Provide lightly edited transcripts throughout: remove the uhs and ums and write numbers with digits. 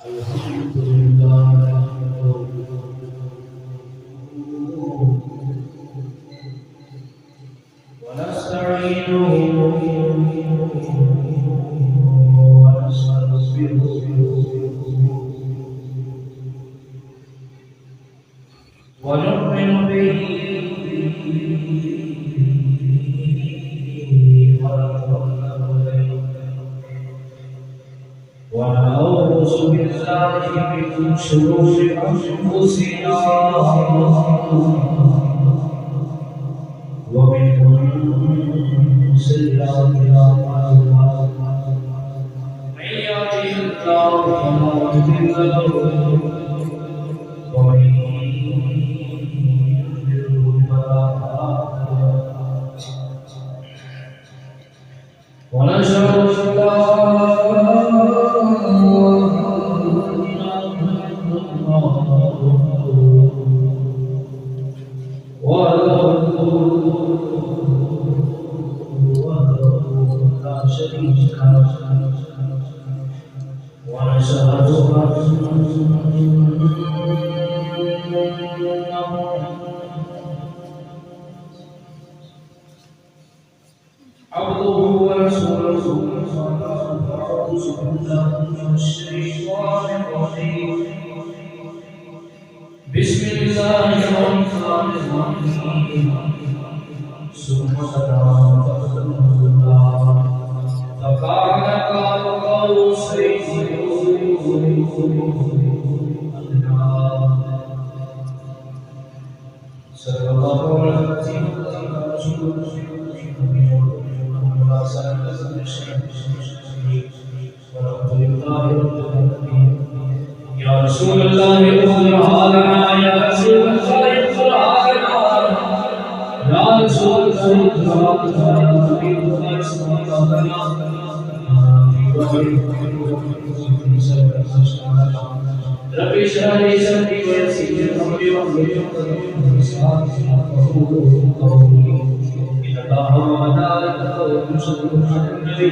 الحمد لله ونستعينه ونؤمن به ونعوذ بالله من شرور أنفسنا ومن سيئات أعمالنا من يهده الله فلا مضل له ومن يضلل فلا هادي له ونشهد أن لا عبده ورسوله أعوذ بالله من الشيطان الرجيم بسم الله الرحمن الرحيم ثم دنا فتدلى فكان قاب قوسين أدنى صلى الله عليه وسلم يا رسول الله اغفر لنا يا رسول الله اغفر لنا يا رسول الله اغفر لنا رب اشرح لي صدري ويسر لي امري واحلل عقدة من لساني يفقهوا قولي ان الله وملائكته يصلون على النبي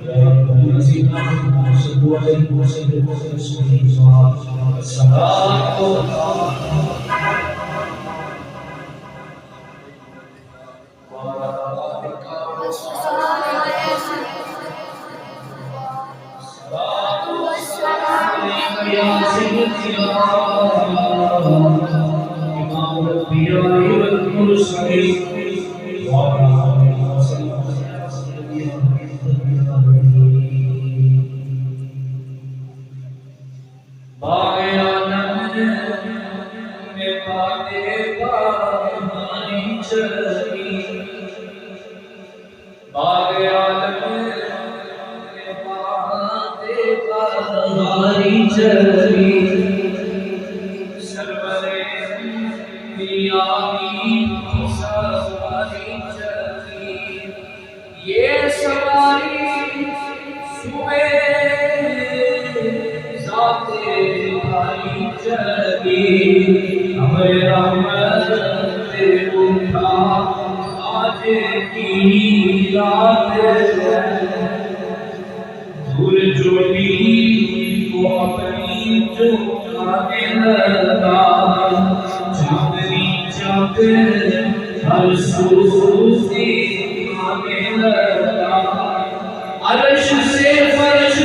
يا ايها الذين امنوا صلوا عليه وسلموا تسليما الصلاه يا سيدي يا إمام الأنبياء والمرسلين وعلى آله وسلم يا سيدي يا باغیانت میں باتیں ہماری چلی باغیانت میں باتیں ہماری چلی سرور انبیاء کی سواری چلی یہ سواری صبح چلی ہمیں رحمت اٹھا آج کی رات دھول چوٹی کو اپنی چوکانے لگا چاندنی چاک ہر سو سے آنے لگا عرش سے فرش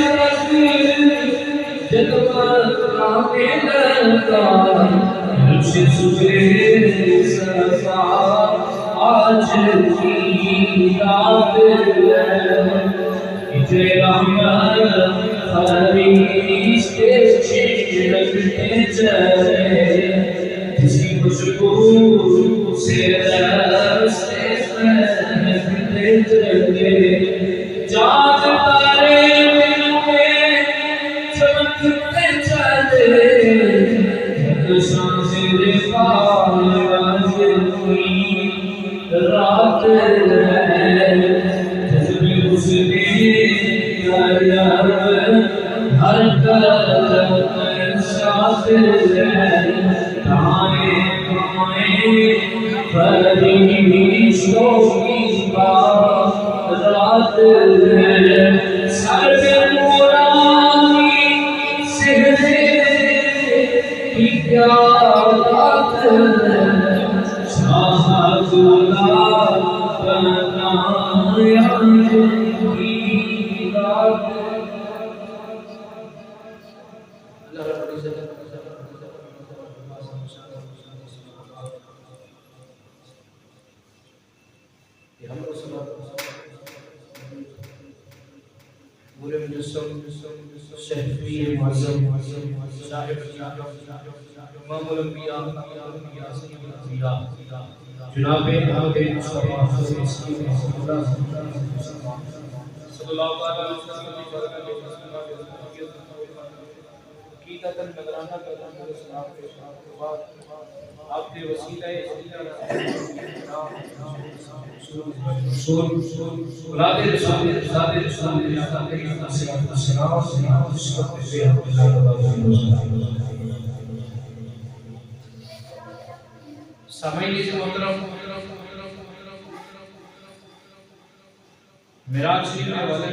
تک جگمگانے لگا عرش صبح صفا آج کی رات اتنے رحمت فرشتے چھڑکتے چلے کسی خوشبو سے راستے مہکتے چلے چاند تارے رات جذبے اس نے ہر قدم ساتھ دائیں بائیں فرشتوں کی بارات سر پہ نورانی شفیع معظم صاحب امام الانبیاء سید الانبیاء جناب احمد مصطفیٰ صلی اللہ علیہ وسلم عقیدتاً نذرانہ سلام پیش آپ کے وسیلہ اولاد رسول سامعین سے محترم معراج شریف کے حوالے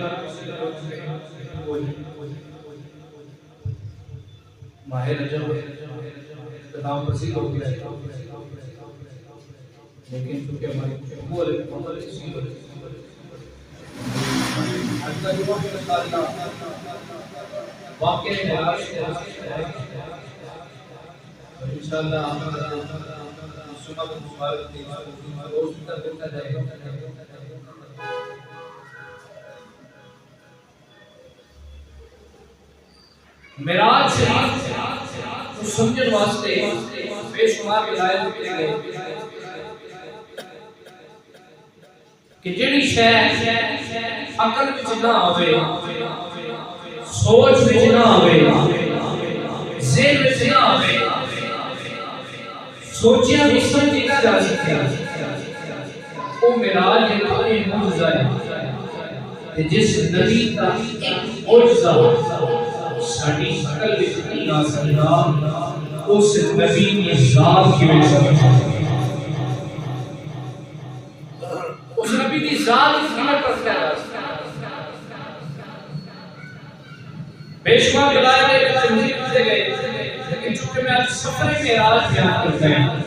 ماہ رجب اختتام پذیر ہو گیا لیکن چونکہ ہماری ابو علیہ محمد کسی آج کا جو واقعہ معراج انشاءاللہ آپ صبح کو مبارک دی روز تک دیتا جائے گا معراج شریف کو سمجھن واسطے بے شمار ہدایت دیے گئے کہ جڑی شے عقل وچ نہ آوے سوچ وچ نہ آوے ذہن وچ نہ آوے سوچیا بھی سمجھی نہ جا سکے وہ معراج ایک معجزہ ہے کہ جس نبی کا ایک معجزہ ساڑی عقل وچ نہیں آ سکتا اس نبی کی ذات کی وجہ سے اس نبی کی ذات سمجھ پر کیا جا سکتا بے شمار دلائل تمہید سے گئے لیکن چونکہ میں آج سفر معراج بیان کرتا ہوں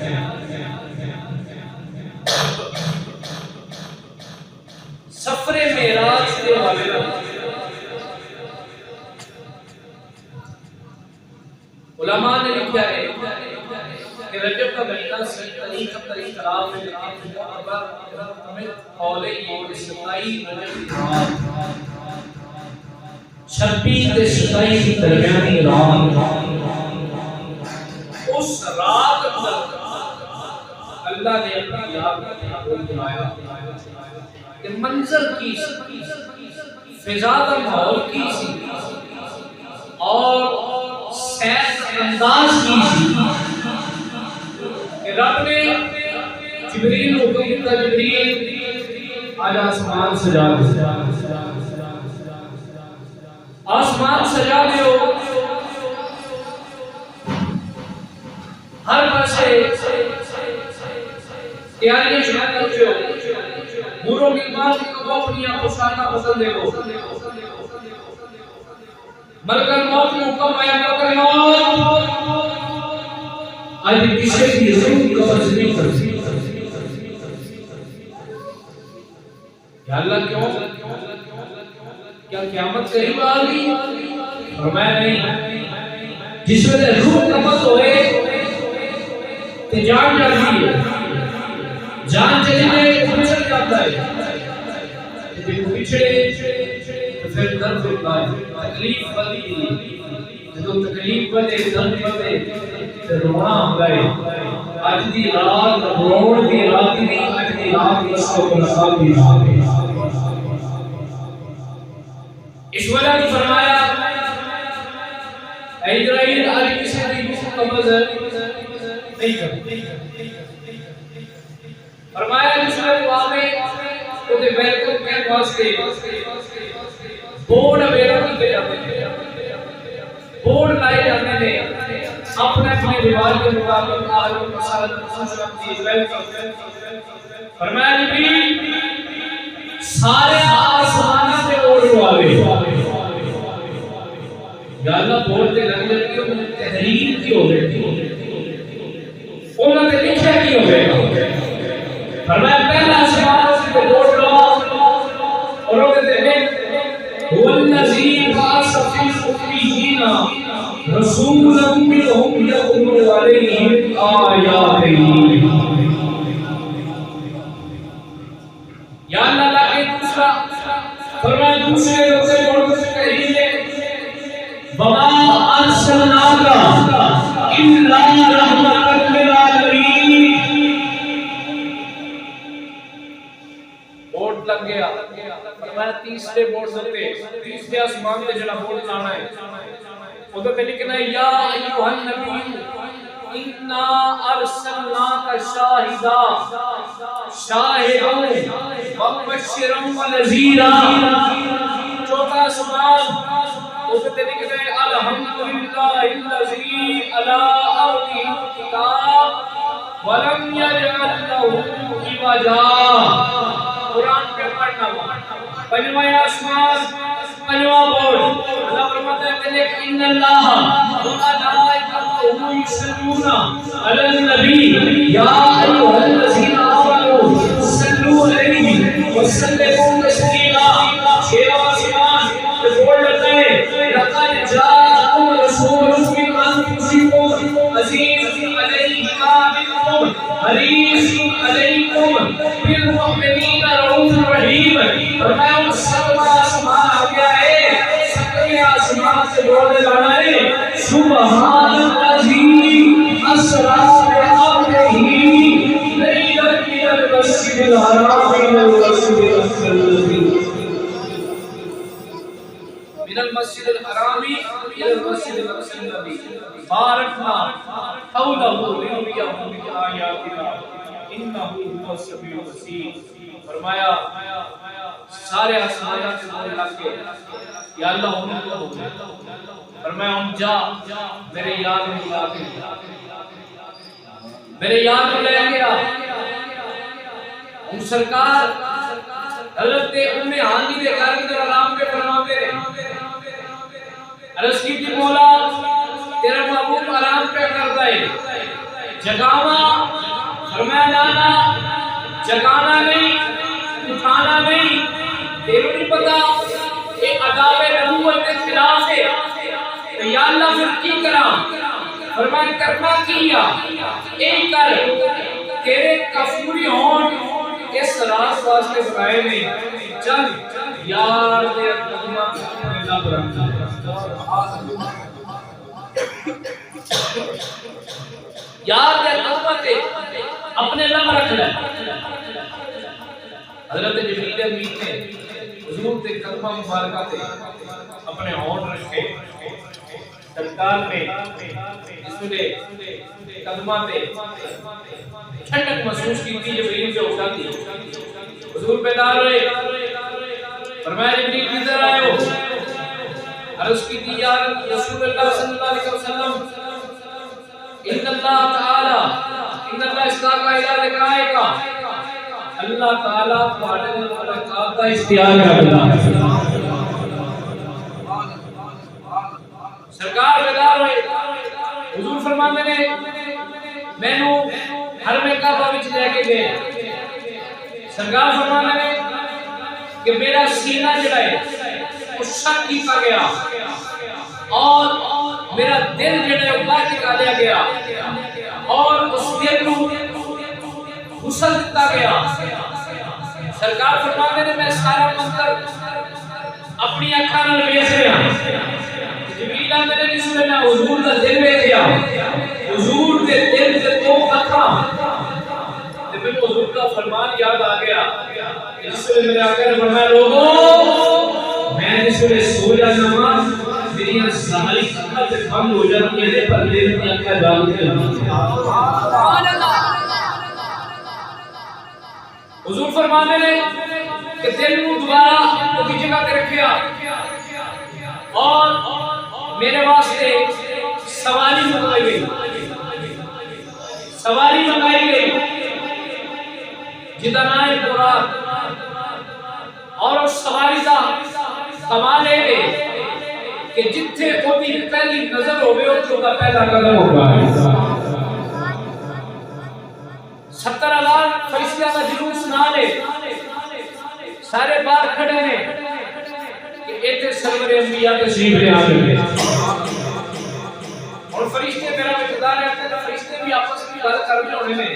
سفر معراج کے حوالے علماء نے لکھا ہے کہ رجب کا مہینہ طریق اختلاف میں ہمیں قول یہ 27 رجب کی رات 26 سے 27 کی درمیانی رات اس رات اندر اللہ نے اپنی یاد کو بنایا کہ منظر کی فضا کا ماحول کی سی اور سیر انداز کی سی کہ رب نے جبریل کو کہا جبریل آج آسمان سجا دے آسمان سجا دے ہر پاسے تیاریاں شروع کر دو موروں کی بات کو اپنی پوشاکاں پسند ہے وہ ملکہ موت میں حکم آیا ملکہ موت آج کسی کی ضرورت کو بس نہیں کرتی یا اللہ کیوں کیا قیامت قریب آ گئی فرمایا نہیں جس وقت روح قبض ہوئے تو جان جاتی ہے جان چلی جائے پچھڑ جاتا ہے جب پچھڑے تو پھر درد ہوتا ہے تکلیف بدی جب تکلیف بدے درد بدے تو رونا ہوتا ہے آج دی رات روڑ دی رات نہیں آج دی رات اس کو بلسال دی رات ہے اس وجہ نے فرمایا اے اسرائیل آج کسی کی روح قبض نہیں کرتی فرمایا جس میں واقعے کو دے ویلکم کے واسطے بورڈ اویلیبل کے جاتے ہیں بورڈ لائے جاتے ہیں اپنے اپنے رواج کے مطابق آج مسالت خوشبختی ویلکم فرمایا جبریل سارے آسمان سے بورڈ والے یا اللہ بورڈ کے لگ جاتی ہے تحریر کی ہو گئی انہوں کیا کی ہوئے گا؟ فرمایا پہلا آسمان سے بوٹ لو اور وہ کہتے ہیں والذی بعث فی الأمیین رسولا منہم یتلو علیہم آیاتہ. یا اللہ کے دوسرا فرمایا دوسرے لوگ سے بڑھ کر کہیے وما ارسلناک الا رحمۃ للعالمین. بورڈ لگ گیا. فرمایا تیسرے بورڈ سے تیسرے آسمان تے جڑا بورڈ لانا ہے او تے لکھنا ہے یا ایھا النبی انا ارسلناک شاہدا ومبشرا ونذیرا. چوتھا آسمان اس تے لکھنا ہے الحمدللہ الذی علی ارضہ الکتاب ولم یجعل لہ عوجا. قرآن پہ پڑھنا. پنجواں آسمان پنجواں بورڈ اللہ فرماتا ہے کہ ان اللہ وملائکتہ یصلون علی النبی یا ایھا الذین آمنوا صلوا علیہ وسلموا تسلیما. چھواں آسمان پہ بورڈ لگتا ہے لقد جاءکم رسول من انفسکم عزیز علیہ ما عنتم حریص علیکم بالمؤمنین رؤوف رحیم. فرمایا ان سب آسمان آ گیا ہے. سب آسمان سے بورڈ لگانا ہے سبحان الذی اسری بعبدہ لیلا من المسجد الحرام الى المسجد الاقصى من المسجد الحرام الى المسجد الاقصى الذي باركنا حوله لنريه من آياتنا انه هو السميع البصير. فرمایا سارے آسمانات سے بولنے لگ گئے یا اللہ ہم کو ہو گئے. فرمایا ہم جا میرے یاد میں لا کے میرے یاد میں لے گیا. ہم سرکار حضرت ام ہانی دے گھر کے آرام پہ فرماتے رہے. عرض کی تھی مولا تیرا محبوب آرام پہ کرتا ہے جگاوا. فرمایا لانا جگانا نہیں اٹھانا نہیں. تیرے نہیں پتا یہ عذاب نبوت کے خلاف ہے تو یا اللہ پھر کی کرا. فرمایا کرنا کیا اے کر تیرے کفوری ہون اس راز واسطے بنائے نہیں. چل یار دے قدمہ اپنے لب رکھنا یار دے قدمہ تے اپنے لب رکھ لے. حضرت جبریل امین نے حضور کے قدمہ مبارکہ تے اپنے ہونٹ رکھے. سرکار میں اس نے قدمہ تے ٹھنڈک محسوس کی تھی. جبریل سے اٹھا تھی. حضور بیدار ہوئے. فرمایا جبریل کدھر آئے ہو؟ عرض کی تھی یا رسول اللہ صلی اللہ علیہ وسلم ان اللہ تعالی ان اللہ استاقہ الہ لکھائے گا. اللہ تعالیٰ پاڑے ملاقات کا اختیار کرتا ہے. سرکار بیدار ہوئے. حضور فرماتے نے میں نو حرم کعبہ وچ لے کے گئے. سرکار فرماتے نے کہ میرا سینہ جڑا ہے وہ شک کیتا گیا اور میرا دل جڑا ہے وہ باہر نکالیا گیا اور اس دل کو غسل دیتا گیا. سرکار فرماتے نے میں سارا منظر اپنی آنکھاں نال ویکھ رہا. جبریل آندے نے جس نے حضور دا دل ویکھیا حضور دے دل تے دو آنکھاں تے میں حضور کا فرمان یاد آ گیا. جس نے میرے آقا نے فرمایا لوگوں میں جس نے سو جانا میری ساری آنکھیں تے بند ہو جاتی ہیں پر دل کی آنکھیں جاگ کے سبحان اللہ. حضور فرمانے نے کہ دل کو دوبارہ اسی جگہ پہ رکھیا اور میرے واسطے سواری منگائی گئی. سواری منگائی گئی جدا نام ہے براق اور اس سواری کا کمال ہے کہ جتھے ہوتی پہلی نظر ہوئے اس کا پہلا قدم ہوگا. 70,000 فرشتیاں کا جلوس نہ لے سارے باہر کھڑے نے کہ ایتھے سرور انبیاء تشریف لے آئے اور فرشتے میرا انتظار کرتے ہیں فرشتے بھی آپس میں بات کر رہے ہونے میں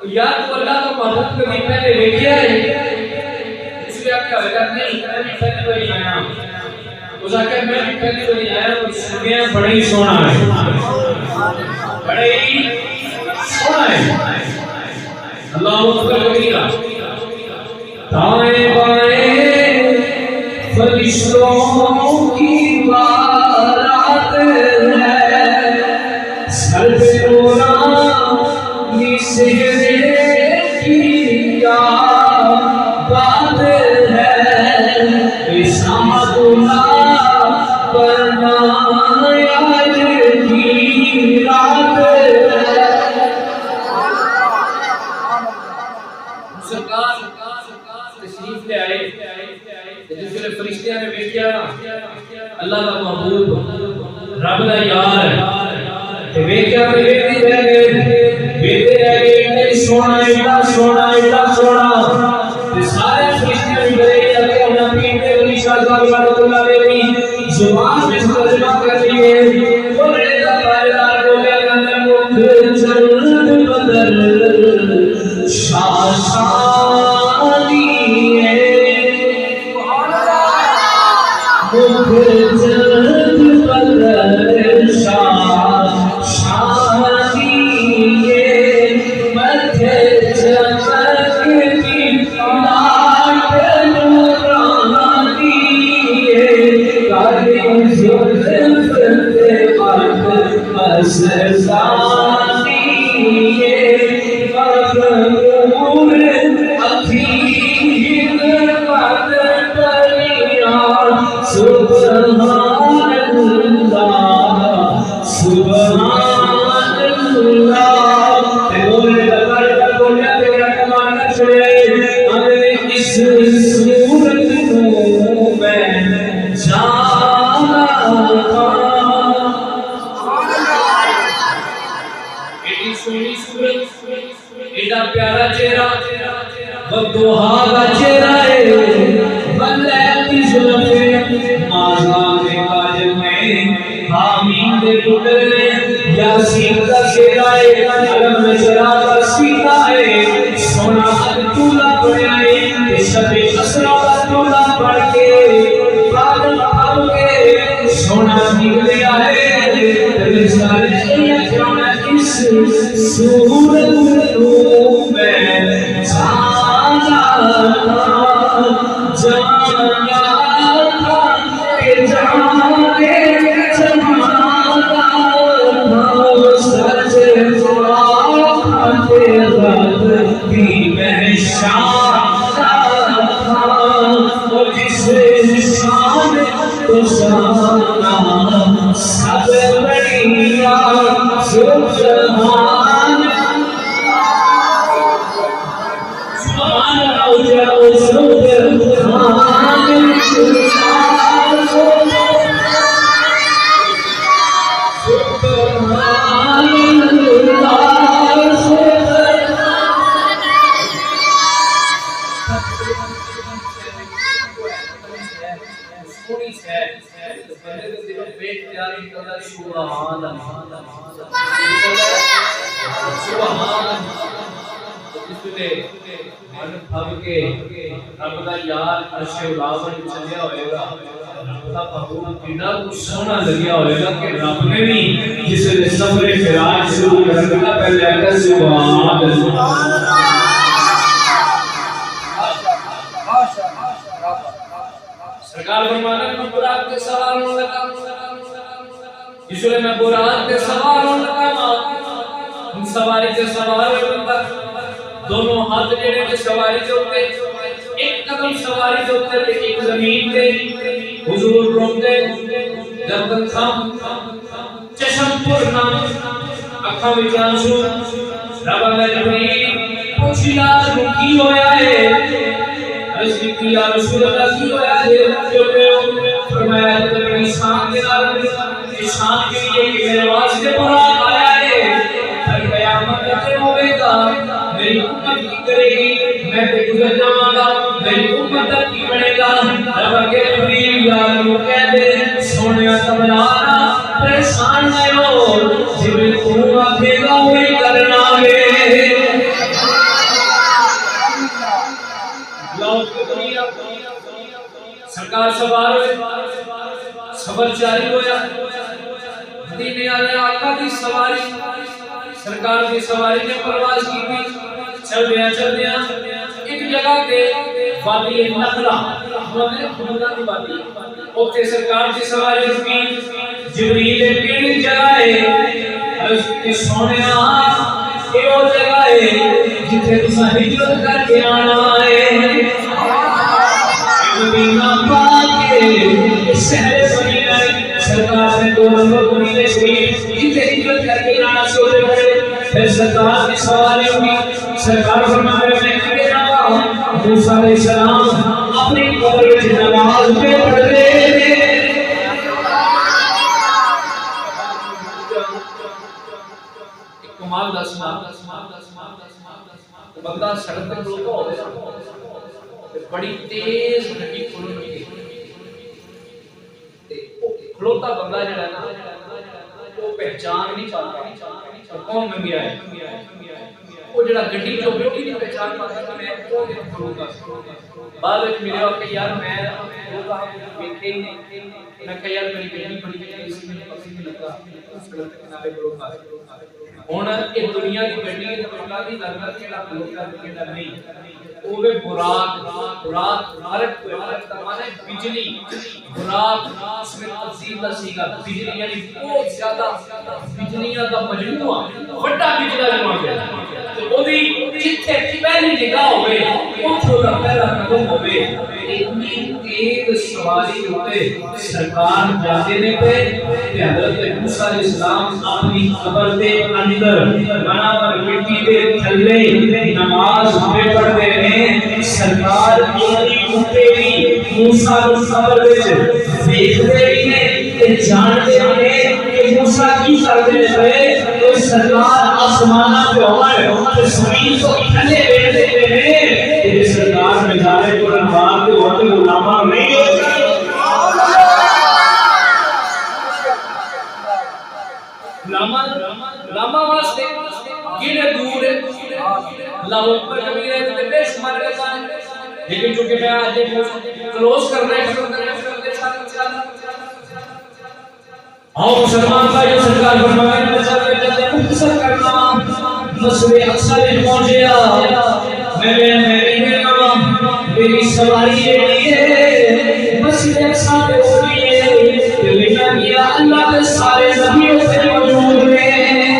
یا تو اللہ کا محبوب کبھی پہلے دیکھا ہے اس لیے آپ کیا ہوگا نہیں میں بھی پہلے بڑی آیا اس آکر میں بھی پہلے بڑی آیا اور سنگیاں بڑے ہی سونا ہے بڑے ہی سونا ہے اللہ اکبر کبیرہ دائیں بائیں فرشتوں کی بارات ہے سر پہ نورانی سہرے کی بات ہے اسامت اللہ برنایا کی رات ہے سرکار تشریف لے آئے جس نے فرشتیاں نے دیکھا اللہ کا محبوب رب کا یار تے دیکھا تے دیکھتے رہ گئے اتنا سونا اتنا سونا اتنا سونا تے سارے فرشتیاں بھی بڑے کہ انہاں پیر تے علی شاہ صاحب رحمۃ اللہ علیہ زبان میں ترجمہ کر لیے بڑے دا باردار بولے اندر مکھ چند بدل شاہ سونا لگیا ہوئے گا کہ رب نے بھی جس نے سفر فراق شروع کرنا پہلے آتا سبحان اللہ سرکار فرمانا میں برات کے سوال ہونے لگا اس لیے میں برات کے سوال ہونے لگا ان سواری کے سوال ہونے لگا دونوں ہاتھ جڑے کے سواری کے اوپر ایک قدم سواری کے اوپر ایک زمین پہ حضور روکتے جب تک تھام چشم پورنا اکھاں وچ آنسو رب نے جبریل پوچھیا کی ہویا ہے عرض کی یا رسول اللہ کی ہویا ہے جو فرمایا کہ میری شان کے نال شان کے لیے کہ میرے واسطے برات آیا ہے ہر قیامت تک ہوے گا سفر جاری ہویا مدینے والے آقا دی سواری سرکار دی سواری نے پرواز کی چلدیا ایک جگہ تے وادی نخلا خدا دی وادی اوتھے سرکار دی سواری رکی جبریل کیڑی جگہ ہے اس کے سونیا اے او جگہ ہے جتھے تساں ہجرت کر کے آنا ہے مدینہ پاک کے شہر مدینہ سرکار نے دو نمبر مدینے شریف جتھے ہجرت کر کے آنا شروع کرے پھر سرکار کی سواری ہوئی سرکار فرماتے ہیں کہ موسیٰ علیہ السلام اپنی قبر کی نماز پہ پڑھ رہے تھے کمال دا سمال بندہ سڑک پہ کھلوتا ہو بڑی تیز گھڑی کھلوتا بندہ جڑا ہے نا وہ پہچان نہیں پاتا کون میں گیا ہے وہ جڑا گڈی جو بیٹھی نہیں پہچان پاتا کہ میں کون کھلوتا بعد وچ میرے وقت یار میں دیکھے ہی نہیں میں کہ یار میری گڈی بڑی اسی میں پسی نہیں لگا سڑک کے کنارے کھلوتا ہن یہ دنیا کی گڈی ہے تو اللہ دی لعنت جڑا کھلوتا کیڑا نہیں اوے براق حرکت مانے بجلی براق اس میں تفصیل دا سیگا بجلی یعنی بہت زیادہ بجلیاں دا مجموعہ بڑا بجلا جمع ہے تے اودی جتھے پہلی جگہ ہوے اوتھوں دا پہلا قدم ہوے اتنی تیز سواری ہوتے سرکار جاتے نے پہ کہ حضرت موسیٰ علیہ السلام اپنی قبر دے اندر بنا پر مٹی دے تھلے نماز پہ پڑھتے ہیں سرکار اپنی اٹھے بھی موسیٰ کو قبر دے دیکھتے ہی ہیں کہ جانتے ہیں کہ موسیٰ کی کرتے ہیں تو سرکار آسمانہ پہ ہوئے تو زمین کو تھلے بیٹھتے ہیں کہ سرکار میں جانے کو رنبار کے وقت غلامہ نہیں ہوتا غلامہ واسطے گنے دور ہے اللہ اکبر کبیر ہے تو بے شمار رہتا ہے لیکن چونکہ میں آج کلوز کر رہے ہیں آؤ مسلمان بھائی سرکار فرمائے مختصر کرنا مسئلہ اقصی میں پہنچیا میری سواری یہ ہے مسئلہ اقصی میں پہنچی ہے لیکن یہ اللہ کے سارے نبیوں سے موجود ہیں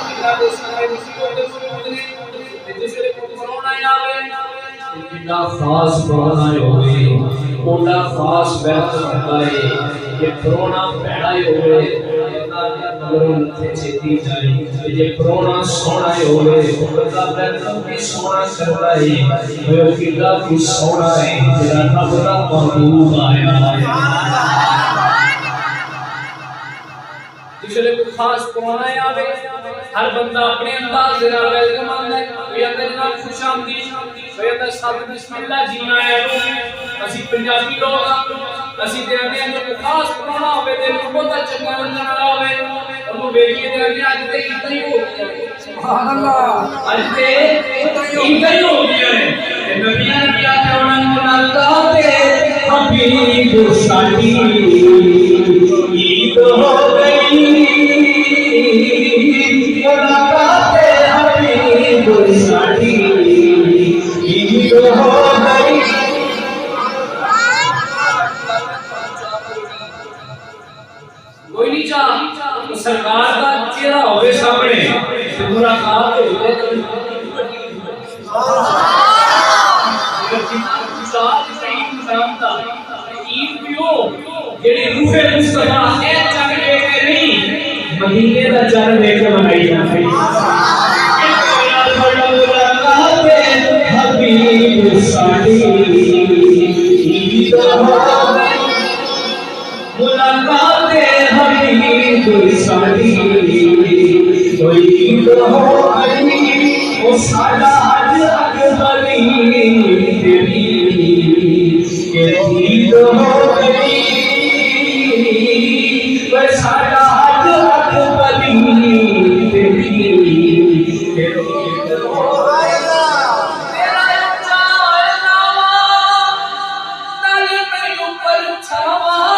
اللہ کے سارے نبیوں سے موجود ہیں جسے کرونا آئے جنہ خاص کرونا ہوئے کوٹا خاص بیعت ہوتا ہے یہ کرونا پیڑا ہوئے یہ کرونا سونا ہوئے خدا بیعت بھی سونا کرتا ہے وہ کتا بھی سونا ہے جنہ نبرا محبوب آیا ہے جسے کوئی خاص کرونا آئے ہر بندہ اپنے انداز سے ویلکم آتا ہے کوئی اندر نام خوش آمدید کوئی اندر ساتھ بسم اللہ جینا ہے اسی پنجابی لوگ اسی دینے ہیں جو خاص کرونا ہوئے دے بہت چنگا نظر آوے انہوں بیٹھئے دینے آج تے اتنی ہو گیا سبحان اللہ آج تے اتنی ہو گیا ہے نبیان کیا کرونا مناتے حبیب ساڑی عید ہو گئی مناتے حبیب ساڑی عید ہو گئی کوئی نہیں چاہ سرکار کا چہرہ ہوئے سامنے پورا کام تو ہوئے عید بھی ہو جیڑی روح مصطفیٰ ایک چاہ لے کے نہیں مدینے کا چاہ لے کے بنائی جاتی حبیب ساڑی عید ہو گئی ملاقات حبیب ساڑی عید ہو گئی وہ ساڑا حج اکبری تیری کہ عید ہو گئی وہ ساڑا حج اکبری تیری کہ عید ہو گئی تیرا چاہنا تل میں اوپر چھاوا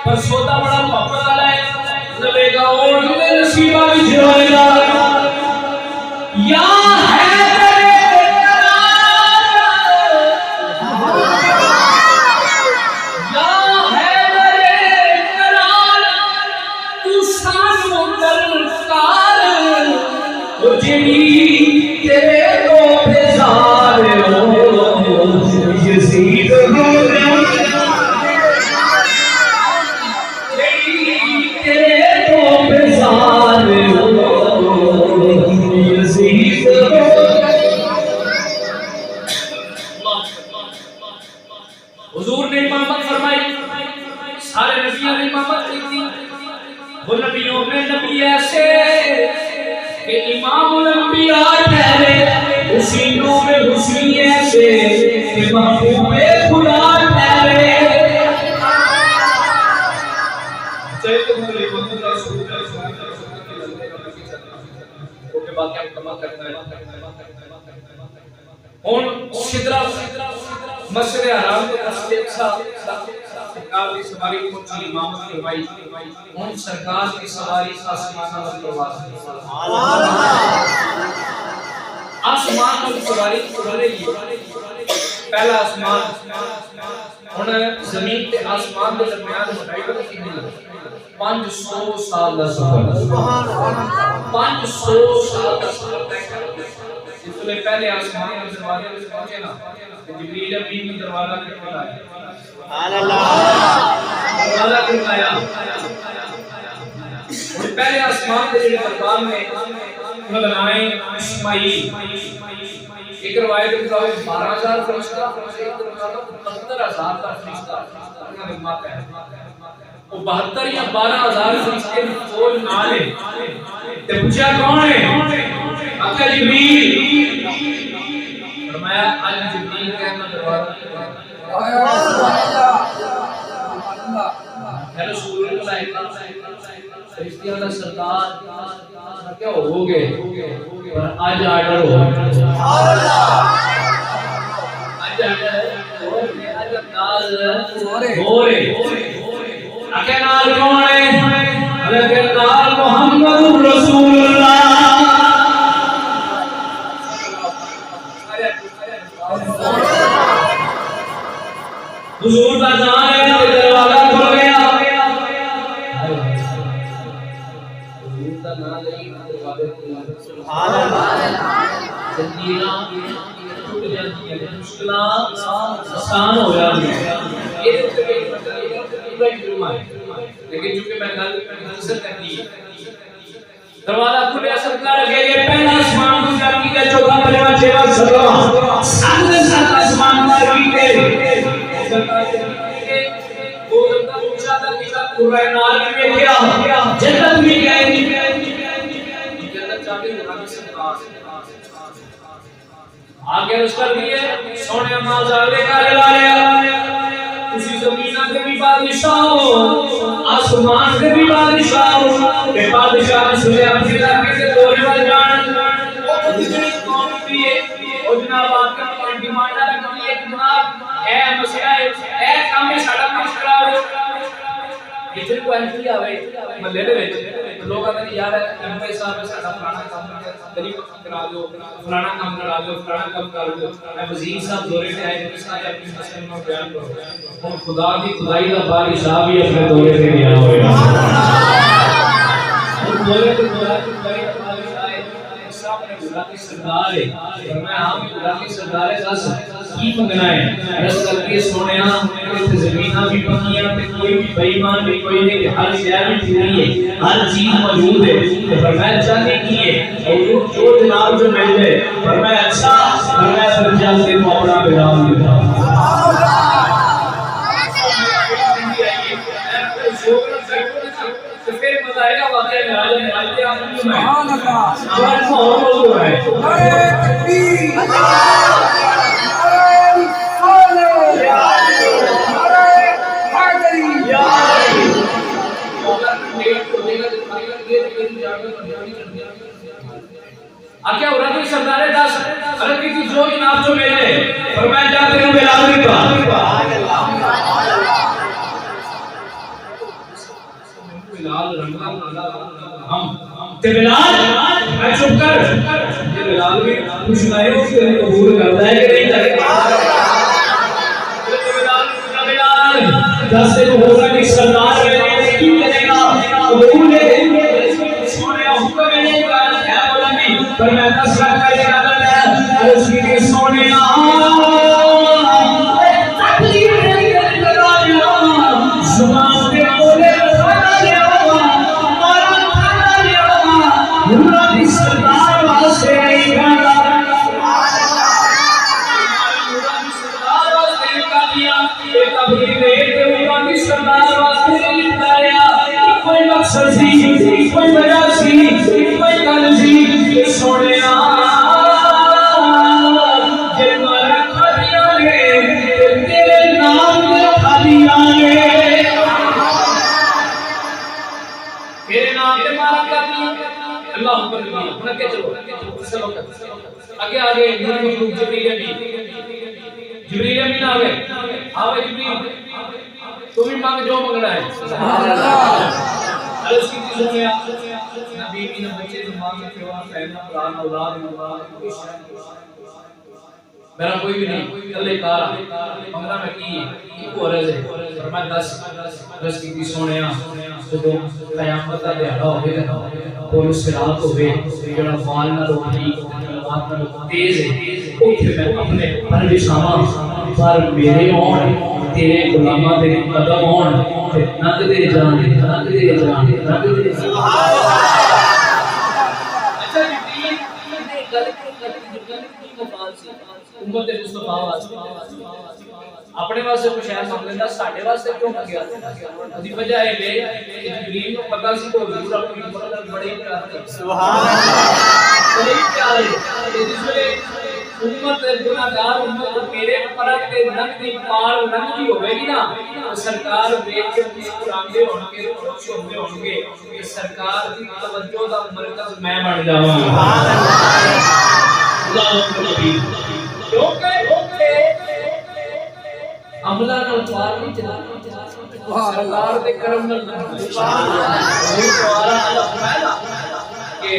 پر سودا بڑا پاپا والا ہے لبے گا اور نصیبہ بھی جوائے گا یا ہے حضور نے امامت فرمائی سارے نبیوں نے امامت کی تھی وہ نبیوں میں نبی ایسے کہ امام الانبیاء ٹھہرے حسینوں میں حسین ایسے کہ محبوب خدا ٹھہرے مسجد حرام کے راستے سرکار کی سواری پہنچی امامت کروائی ان سرکار کی سواری آسمان پر پرواز آسمان پر سواری کرے گی پہلا آسمان ہن زمین تے آسمان کے درمیان مٹائی پر کی مل 500 سال دا سفر سبحان اللہ 500 سال دا سفر طے کر اس سے پہلے آسمان کے دروازے پہ پہنچے نا جبریل امین نے دروازہ کھٹکھٹایا سبحان اللہ دروازہ کھٹکھٹایا اور پہلے آسمان کے دربار میں بنائے اسماعیل ایک روایت میں کہا 12000 فرشتہ ایک روایت 72000 کا فرشتہ انہوں نے مات ہے وہ 72 یا 12000 فرشتے فوج نالے تے پوچھا کون ہے آقا جبریل فرمایا آج جبریل کہنا دروازہ ہے رسول اللہ فرشتیاں کا سردار کیا ہو گئے اور آج آرڈر ہو آج آرڈر ہو رہے اکے نال کون ہے اکے نال محمد رسول اللہ حضور کا جان ہے دروازہ کھل گیا حضور کا نام لے دروازے کھل سبحان اللہ زندگیاں ٹوٹ جاتی ہیں مشکلاں آسان ہو جاتی ہیں یہ تو لیکن چونکہ میں گل منظر کرنی ہے دروازہ کھلیا سرکار لگے گئے پہلا آسمان کو جا کی چوتھا پنجواں چھٹا ساتواں سات آسمان پر کی تے سرکار کے وہ جب پوچھا تھا کہ قرآن نال میں کیا جنت میں گئے جنت جا کے خدا کی سرکار آگے اس کر دیے سونے مازار لے کر لا لیا اسی زمین کے بھی بادشاہ ہو آسمان کے بھی بادشاہ ہو کہ بادشاہ سنے اپنی علاقے سے دورے وال جان وہ کتنی قوم بھی ہے اور جناب آقا کی ڈیمانڈ رکھتی ہے جناب اے مسئلہ اے کام میں ساڑا پیش کرا اتنی کو انٹری آوے ملے دے وچ لوگ آتے ہیں یار ایم صاحب ہے ساڈا فلانا کام غریب کرا دو فلانا کام کرا دو فلانا کام کر دو اے وزیر صاحب دورے سے آئے سارے اپنی مسئلے میں بیان کرو اور خدا کی خدائی کا بادشاہ بھی اپنے دورے سے گیا ہوئے دورے سے خدا کی خدائی کا بادشاہ ہے صاحب نے خدا کی سردار ہے فرمایا ہاں بھی خدا کی سردار ہے دس کی منگنا ہے رس کر کے سونیا تے زمیناں بھی پکیاں تے کوئی بھی بے ایمان نہیں کوئی نہیں ہر شے میں ٹھیک ہے ہر چیز موجود ہے فرمایا چاہتے کی ہے اور جو جناب جو مل جائے فرمایا اچھا فرمایا پھر جا سے تو اپنا پیغام دیتا پھر مزائے گا واقعہ معراج معراج کے آخری میں سبحان اللہ ہمارے کو اور موضوع ہے نعرہ تکبیر نعرہ حیدری یا آکیا ہو رہا کہ سردار دس اگر کسی جو جناب جو میرے فرمایا جاتے ہیں بلال کی بلال رنگا ہم تے بلال میں چپ کر یہ بلال بھی کچھ لائے ہو کہ قبول کرتا ہے کہ نہیں کرتا بلال دس سے ہو رہا کہ سردار میں کی کرے گا قبول ہے سونے حکم نہیں کرنا ہے مولانا پر میں دس لاکھ کا ارادہ ہے اس کی سونے تکلیف نہیں کرنا زبان پہ بولے سردار واسطے نہیں کرنا سردار واسطے نہیں کریا یہ تبلیغ ہے سردار واسطے نہیں کریا کوئی مقصد سی کوئی وجہ سی کوئی گل سی سونے جے مارا کھادیا گے تیرے نام میں کھادیا گے تیرے نام سے مارا کھادیا اللہ اکبر کبیر اگے چلو آگے آگے جبریل امین آ گئے آوے جبریل تو بھی مانگ جو منگنا ہے سبحان اللہ عرض کی سنیا نبی نے بچے سے مانگ کے واسطے پہنا قرآن اولاد میرا کوئی بھی نہیں اللہ کارا منگنا میں کی کو عرض ہے فرمایا 10 کی سونیا جب قیامت کا دہڑا ہوئے گا پولیس رات ہوئے جڑا مال نہ روٹی بات نہ تیز ہے اٹھ میں اپنے پر بچھاواں پر میرے ہون تیرے غلاماں دے قدم ہون ننگ دے جان ننگ دے جان ننگ دے سبحان اللہ اچھا جی یہ گل امت مصطفیٰ واسطے اپنے واسطے کچھ ہے مانگ لینا ساڈے واسطے کیوں منگیا اسی وجہ ہے کہ جبریل کو پتہ سی کہ حضور اپنی امت بڑے پیار ہے سبحان اللہ بڑے پیار ہے جس میں امت گناہگار امت میرے پرت تے ننگ دی پار ننگ دی ہوے گی نا تو سرکار دیکھ کے مسکراندے ہون گے خوش ہوندے ہون گے کہ سرکار دی توجہ دا مرکز میں بن جاواں سبحان اللہ اللہ عملہ کا اتوار نہیں چلا سرکار دے کرم نال سبحان اللہ کہ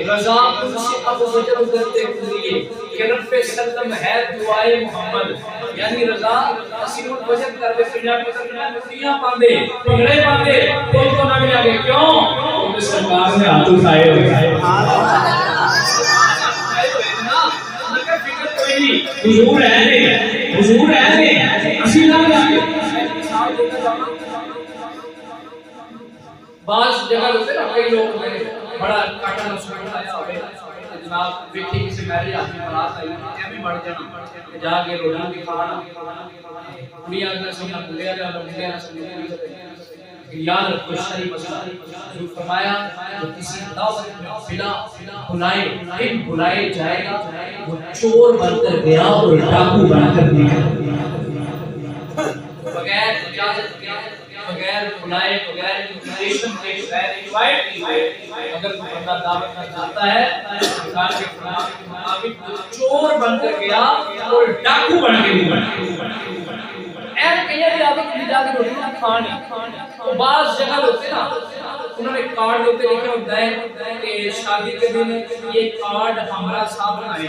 رضا سے اب وجہ ادھرتے ہوئے کہ رب سلم ہے دعائے محمد یعنی رضا اسی کو وجہ کر دے پنجابی کرنا نتیاں پاندے پگڑے پاندے کوئی تو نہ ملے گے کیوں کیونکہ سرکار نے ہاتھ اٹھائے ہوئے حضور ہے نہیں حضور ہے نہیں اسی نہ بعض جگہ ہوتے نا کئی لوگ بڑا کاٹا نسل آیا ہوئے جناب بیٹھی کسی میرے آدمی برات آئی یہ بھی بڑھ جانا جا کے روٹی بھی کھانا کڑیاں اگر سمجھا کھلیا جا لوگیا نہ سمجھا یاد رکھو شریف مسئلہ جو فرمایا جو کسی دعوت میں بلائے بلائے جائے گا وہ چور بن کر گیا اور ڈاکو بن کر گیا بغیر اجازت کے بغیر بلائے بغیر انویٹیشن کے بغیر انوائٹ کیے اگر کوئی بندہ دعوت میں جاتا ہے سرکار کے فرمان کے مطابق چور بن کر گیا اور ڈاکو بن کے گیا این کہیں بھی آگے کہیں جا کے روٹی کھانی تو بعض جگہ ہوتے نا انہوں نے کارڈ ہوتے لکھے ہوتا ہے کہ شادی کے دن یہ کارڈ ہمارا صاحب بنائے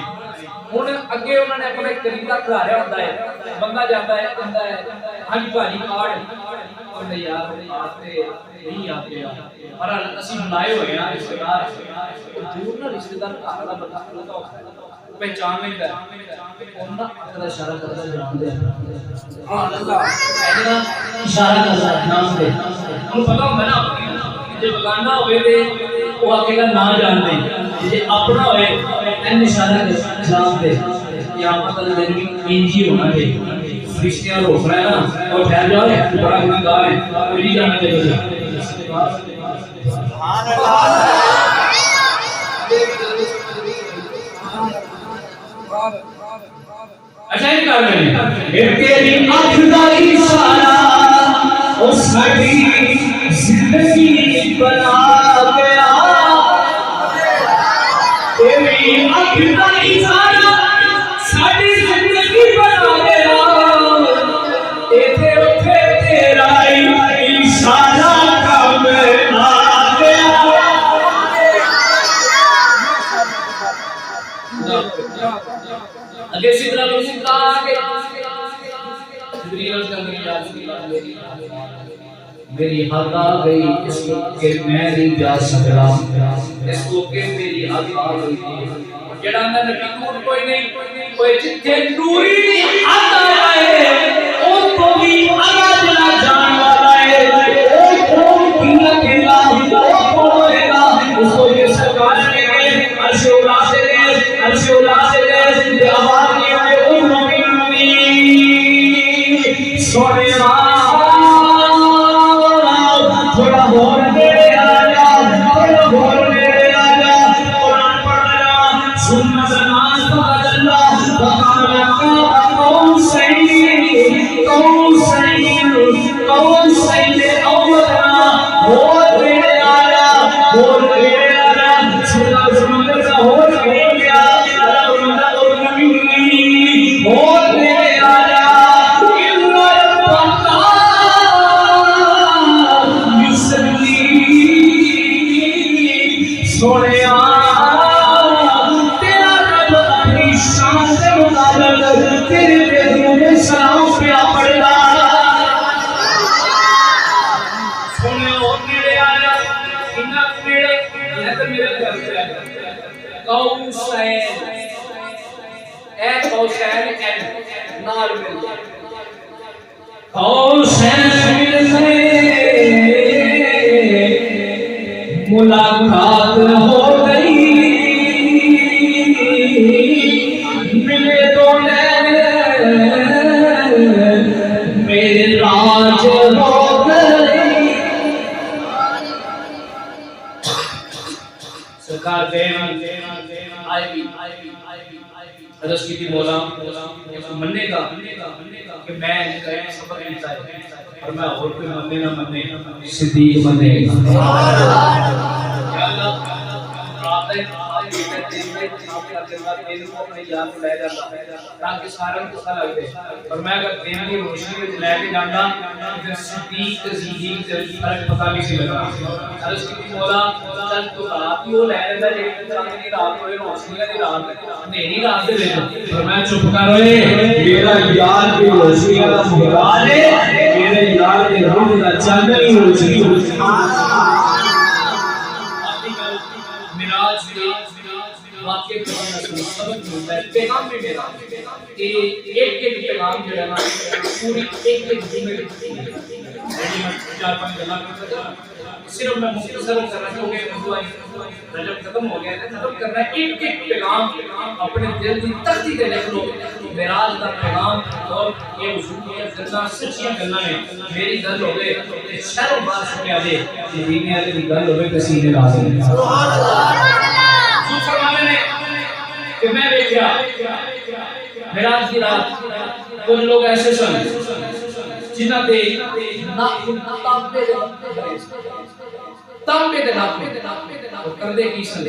ہوں اگے انہوں نے اپنے قریبہ کھلا رہا ہوتا ہے بندہ جاتا ہے کہتا ہے ہاں جی بھاجی کارڈ اور یار آتے نہیں آتے اور اسی بلائے ہوئے ہیں رشتے دار دور نہ رشتے دار گھر والا بندہ کھلتا ہوتا ہے پہچان نہیں ہے اور نہ اکدا اشارہ کرتا جان دے سبحان اللہ کہنا اشارہ کرتا نام دے انہوں پتہ ہوتا ہے نا جے بگانا ہوئے تے وہ آکے گا نہ جان دے جے اپنا ہوئے این اشارہ کرتا نام دے قیامت والے دن بھی انجی ہونا چاہیے فرشتیاں روک رہے ہیں نا اور ٹھہر جاؤ بڑا گناہگار ہے کوئی نہیں جانا چاہیے سبحان اللہ اچھا یہ کر رہے ہیں تیری آنکھ دا اشارہ او ساڈی زندگی بنا پھردا انسان ساڈی زندگی بنا گیا ایتھے اوتھے تیرا اشارہ کم آ گیا اگے سدرا لو سدرا آگے جبریل کا میری حد آ گئی اس کو کہ میں نہیں جا سکتا اس کو کہ میری حد آ گئی جڑا اندر نبی دور کوئی نہیں کوئی جتھے دوری دی حد آئے او تو بھی اگا جنا جان والا ہے او کون کیا کھلا او ہوئے گا اس کو یہ سرکار نے عرش اولا سے دے آواز یہ ہے او نبی سونے تھوڑا بول میرے آجا تھوڑا بول میرے آجا قرآن پڑھنا سنت ناز پڑھ اللہ وقالا قوم سید اولنا بول میرے آجا بول میرے آجا سنت سمندر کا ہول کھیل گیا اور نبی بول میرے آجا سونے تیرا رب اپنی شان سے مطابق تیرے بیدوں میں سلام پیا پڑھا سونے اور میرے آیا انہا میرے یہ تو میرے گھر سے قوسین اے قوسین این نال مل قوسین سے ملاقات ہو گئی ملے تو میرے راج ہو گئی سرکار دینا آئے بھی حضرت کی تھی مولا مننے کا کہ میں سبق لیتا ہے اور میں اور کوئی مننے نہ مننے صدیق مننے گا یا اللہ رات ہے تاکہ سارا قصہ لگ دے اور میں اگر دین کی روشنی میں لے کے جانا پھر صدیق صدیق فرق پتہ نہیں سی لگا عرض کی مولا چل تو رات ہی وہ لے لیتا ہے چاندنی رات ہوئے روشنی کی رات اندھیری رات دے لے اور میں چپ کر ہوئے میرا یار کی روشنی کا مراد ہے میرے یار کے روح کا چاندنی روشنی میراج کے واقعے کے سبق ملتا ہے پیغام میں میرا کہ ایک پیغام جو ہے نا پوری ایک جملے صرف میں مختصر کرنا چاہوں گا رجب ختم ہو گیا ہے ختم کرنا ہے ایک پیغام اپنے دل کی تختی پہ لکھ لو معراج کا پیغام اور یہ وجودیت کرنا سچیاں کرنا ہے میری گل ہو گئے شر بار شکیا دے کہ دینے والے کی گل ہو گئے کسی نے راضی سبحان اللہ جو فرمانے نے کہ میں دیکھا معراج کی رات کچھ لوگ ایسے سن جنہ دے ناخن تانبے دے ناخن اور کردے کی سن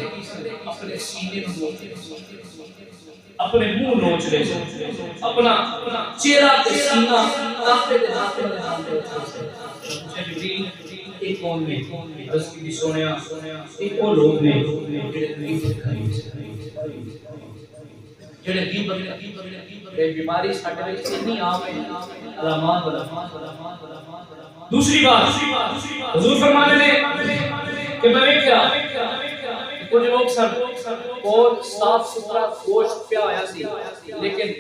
اپنے سینے کو نوچ اپنے منہ نوچ رہے اپنا چہرہ تے سینہ تانبے دے ناخن جبریل ایک کون میں رس کی سونیا ایک اور لوگ نے جڑے غیبت بیماری ساڈے وچ اتنی عام ہے علامات دوسری بات حضور فرمانے نے کہ میں کیا کچھ لوگ سن اور صاف ستھرا گوشت پیا آیا سی لیکن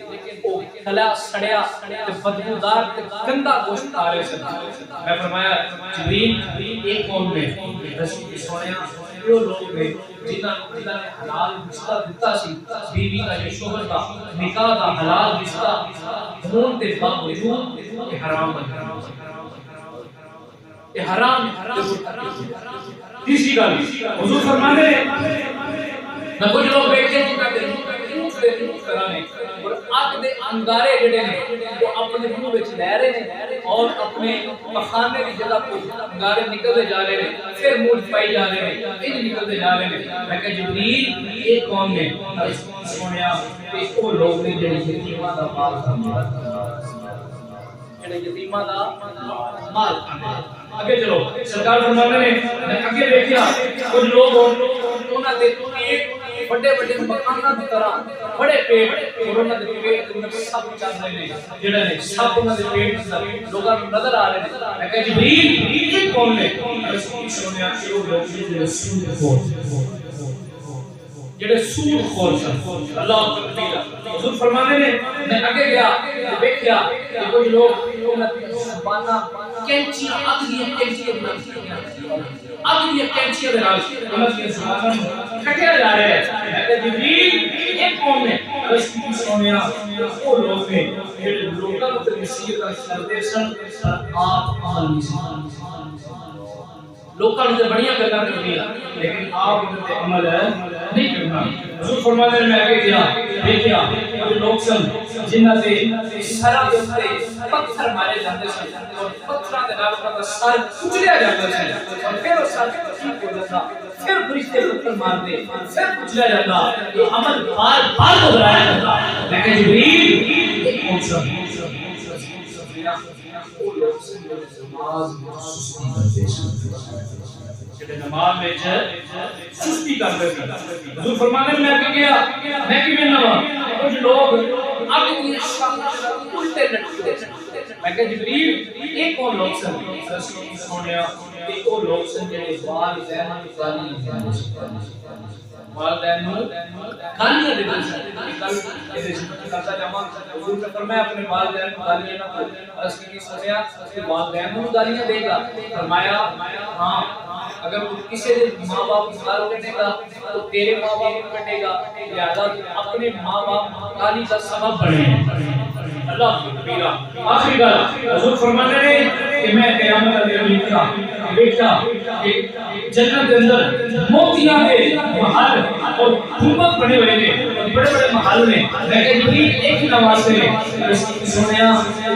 وہ کھلا سڑیا تے بدبودار تے گندا گوشت کھا رہے سن میں فرمایا جبریل ایک قوم میں رسول کی سونیا وہ لوگ نے جنہاں نے حلال رشتہ دیتا سی بیوی کا یہ شوہر کا نکاح کا حلال رشتہ خون تے باوجود کہ حرام ہے یہ حرام تیسری گل حضور فرمانے نہ کچھ لوگ بیٹھے جنہاں کے دے طرح نے اور اگ دے انگارے جڑے نے وہ اپنے منہ وچ لے رہے نے اور اپنے پخانے کی جگہ پہ انگارے نکلتے جا رہے ہیں پھر منہ پائی جا رہے ہیں ان نکلتے جا رہے ہیں میں کہ جبریل یہ کون نے سنیا کہ وہ لوگ نے جڑے یتیماں دا مال کھاندے جڑے یتیماں دا مال کھاندے آگے چلو سرکار فرماتے ہیں میں آگے دیکھیا کچھ لوگ انہاں دے پیٹ بڑے بڑے مکاناں دی طرح بڑے پیٹ اور انہاں دے پیٹ اندر سب چل رہے ہیں جڑے نے سب انہاں دے پیٹ اندر لوگاں نوں نظر آ رہے ہیں میں کہ جبریل یہ کون نے سنیا کہ وہ لوگ جڑے سود خور جڑے سود خور سن اللہ تکبیر حضور فرماتے ہیں میں آگے گیا دیکھیا کہ کچھ لوگ انہاں دی زباناں کینچیاں اگ دی کینچیاں اگ دی کینچیاں دے نال انہاں دی زباناں کٹیا جا رہا ہے میں کہ جبریل یہ کون نے رسول سنیا وہ لوگ نے جڑے لوکاں نوں نصیحت کردے سن آپ عمل نہیں سن لوکاں نوں بڑیاں گلاں کردیاں لیکن آپ ان تے عمل نہیں کرنا حضور فرماتے ہیں میں آگے گیا دیکھیا وہ لوگ سن جنہاں دے سراں دے اوپر پتھر مارے جاندے سن اور پتھراں دے نال انہاں دا سر کچلیا جاندا سی اور پھر اس سر ٹھیک ہو جاندا پھر فرشتے پتھر مار دے پھر کچلیا جاندا یہ عمل بار بار دہرایا جاندا لیکن جبریل ایک کون سا وہ لوگ سن نماز میں سستی کرتے سن جڑے نماز وچ سستی کرتے سن حضور فرماتے ہیں میں کہ گیا میں کہ نوا کچھ لوگ اب اتنی شان الٹے لٹکتے میں کہ جبریل یہ کون لوگ سن رسول سنیا کہ وہ لوگ سن جڑے والدین کی گالیاں دیتے سن یہ کرتا جاواں حضور نے فرمایا اپنے والدین کو گالیاں نہ دو عرض کی سنیا کہ والدین کو گالیاں دے گا فرمایا ہاں اگر کسی دے ماں باپ کو گال کرنے گا تو تیرے ماں باپ کو کٹے گا لہذا اپنے ماں باپ گالی کا سبب بنے اللہ کی کبیرہ آخری گل حضور فرماتے ہیں کہ میں قیامت کا دن دیکھا کہ جنت کے اندر موتیاں کے محل اور گنبد بنے ہوئے ہیں بڑے بڑے محل ہیں لیکن جبریل ایک ہی نواز سے سنیا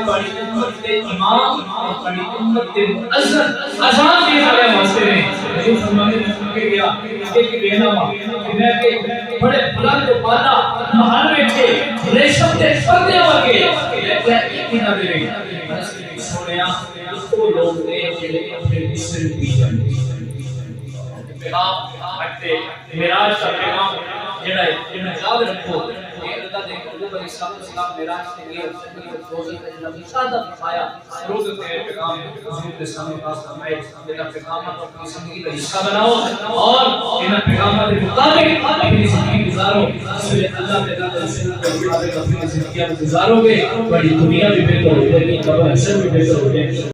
بڑی امت کے امام اور بڑی امت کے مؤذن اذان دینے والے واسطے ہیں حضور فرماتے ہیں کہ گیا کہ کہنا وا کہ میں کہ بڑے بلند و بالا محل میں تھے ریشم کے پردے ورگے ایک ہی نہ دے سنیا وہ لوگ نے جڑے اپنے مصر پی جاندے پیغام ہٹتے معراج کا پیغام جڑا ہے یاد رکھو کہ اللہ دے نبی علیہ السلام معراج کے لیے روزے کا نبی سادہ فرمایا روزے کے پیغام حضور کے سامنے پاس فرمائے کہ پیغامات کو اپنی زندگی کا حصہ بناؤ اور ان پیغامات کے مطابق اپنی زندگی گزارو اس لیے اللہ کے رسول کے مطابق اپنی زندگی گزارو گے بڑی دنیا بھی بہتر ہو جائے گی قبر حشر بھی بہتر ہو جائے گی